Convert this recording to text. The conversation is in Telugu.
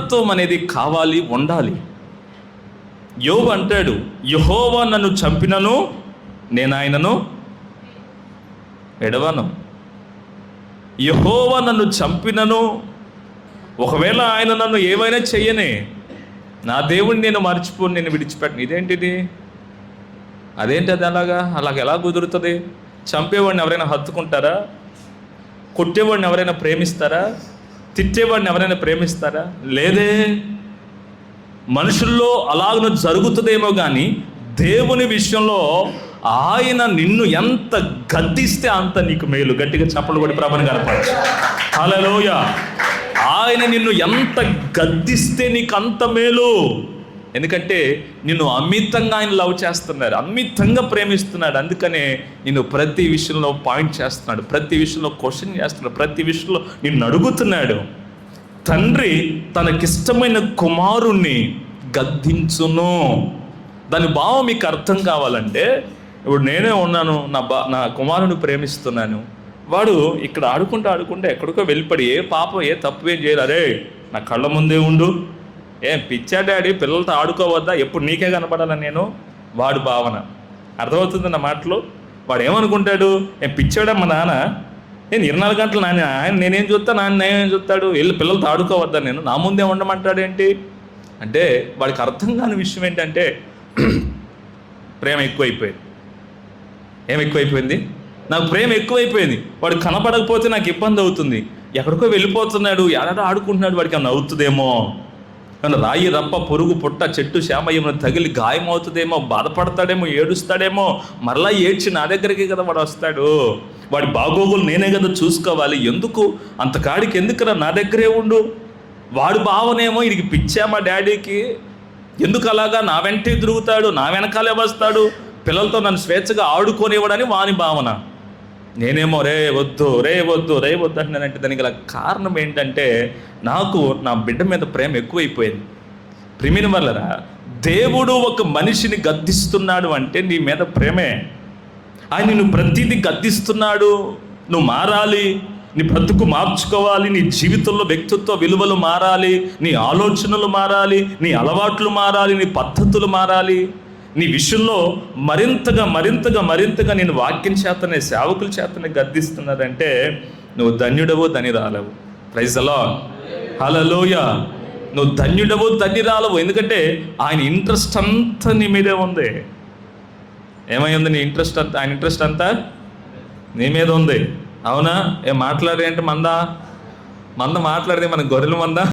దృఢత్వం అనేది కావాలి, ఉండాలి. యోబు అంటాడు, యెహోవా నన్ను చంపినను నేను ఆయనను ఎడవను. యెహోవా నన్ను చంపినను, ఒకవేళ ఆయన నన్ను ఏమైనా చెయ్యనే, నా దేవుడిని నేను మర్చిపోను, నేను విడిచిపెట్టను. ఇదేంటిది? అదేంటి? అది అలాగ ఎలా కుదురుతుంది? చంపేవాడిని ఎవరైనా హత్తుకుంటారా? కొట్టేవాడిని ఎవరైనా ప్రేమిస్తారా? తిట్టేవాడిని ఎవరైనా ప్రేమిస్తారా? లేదే. మనుషుల్లో అలాగ జరుగుతుందేమో కానీ దేవుని విషయంలో ఆయన నిన్ను ఎంత గద్దిస్తే అంత నీకు మేలు. గట్టిగా చప్పలు కొట్టి ప్రభువుని కనపరచు. హల్లెలూయా. ఆయన నిన్ను ఎంత గద్దిస్తే నీకు అంత మేలు. ఎందుకంటే నిన్ను అమితంగా ఆయన లవ్ చేస్తున్నాడు, అమితంగా ప్రేమిస్తున్నాడు. అందుకనే నిన్ను ప్రతి విషయంలో పాయింట్ చేస్తున్నాడు, ప్రతి విషయంలో క్వశ్చన్ చేస్తున్నాడు, ప్రతి విషయంలో నిన్ను అడుగుతున్నాడు. తండ్రి తనకిష్టమైన కుమారుణ్ణి గద్దించును. దాని భావం మీకు అర్థం కావాలంటే, ఇప్పుడు నేనే ఉన్నాను, నా కుమారుని ప్రేమిస్తున్నాను. వాడు ఇక్కడ ఆడుకుంటూ ఎక్కడికో వెళ్ళిపడి ఏ పాపం ఏ తప్పు ఏం చేయాలి, అరే నా కళ్ళ ముందే ఉండు, ఏం పిచ్చా డాడీ పిల్లలతో ఆడుకోవద్దా, ఎప్పుడు నీకే కనపడాలని నేను వాడు భావన. అర్థమవుతుంది నా మాటలు? వాడు ఏమనుకుంటాడు, ఏం పిచ్చాడా మా నాన్న, నేను 24 గంటలు ఆయన నేనేం చూస్తా, నేనేం చూస్తాడు, వెళ్ళి పిల్లలతో ఆడుకోవద్దా, నేను నా ముందే ఉండమంటాడేంటి అంటే, వాడికి అర్థం కాని విషయం ఏంటంటే ప్రేమ ఎక్కువైపోయింది. ఏం ఎక్కువైపోయింది? నాకు ప్రేమ ఎక్కువైపోయింది. వాడు కనపడకపోతే నాకు ఇబ్బంది అవుతుంది. ఎక్కడికో వెళ్ళిపోతున్నాడు, ఎలాడో ఆడుకుంటున్నాడు, వాడికి ఏమన్నా అవుతుందేమో, ఏమన్నా రాయి రప్ప పురుగు పుట్ట చెట్టు చేమ ఏమైనా తగిలి గాయమవుతుందేమో, బాధపడతాడేమో, ఏడుస్తాడేమో, మరలా ఏడ్చి నా దగ్గరికి కదా వాడు వస్తాడు. వాడి బాగోగులు నేనే కదా చూసుకోవాలి. ఎందుకు అంతకాడికి ఎందుకురా నా దగ్గరే ఉండు. వాడు భావనేమో ఇది పిచ్చా మా డాడీకి, ఎందుకు అలాగా నా వెంటే తిరుగుతాడు, నా వెనకాలే వస్తాడు, పిల్లలతో నన్ను స్వేచ్ఛగా ఆడుకోనివ్వడని వాని భావన. నేనేమో రే వద్దు అంటున్నానంటే దానికి గల కారణం ఏంటంటే, నాకు నా బిడ్డ మీద ప్రేమ ఎక్కువైపోయింది. ప్రేమిని వల్లరా దేవుడు ఒక మనిషిని గద్దిస్తున్నాడు అంటే నీ మీద ప్రేమే. ఆయన నిన్ను ప్రతిదీ గద్దిస్తున్నాడు. నువ్వు మారాలి, నీ బ్రతుకు మార్చుకోవాలి, నీ జీవితంలో వ్యక్తిత్వ విలువలు మారాలి, నీ ఆలోచనలు మారాలి, నీ అలవాట్లు మారాలి, నీ పద్ధతులు మారాలి. నీ విషయంలో మరింతగా నేను వాక్యం చేతనే, సేవకుల చేతనే గద్దిస్తున్నారంటే నువ్వు ధన్యుడవో ధన్యురాలవు. Praise the lord. హల్లెలూయా. నువ్వు ధన్యుడవో ధన్యురాలవు. ఎందుకంటే ఆయన ఇంట్రెస్ట్ అంతా నీ మీదే ఉంది. ఏమై ఉంది? నీ ఇంట్రెస్ట్ అంతా, ఆయన ఇంట్రెస్ట్ అంతా నీ మీద ఉంది. అవునా? ఏం మాట్లాడేంటి? మంద మాట్లాడితే మన గొర్రెల మంద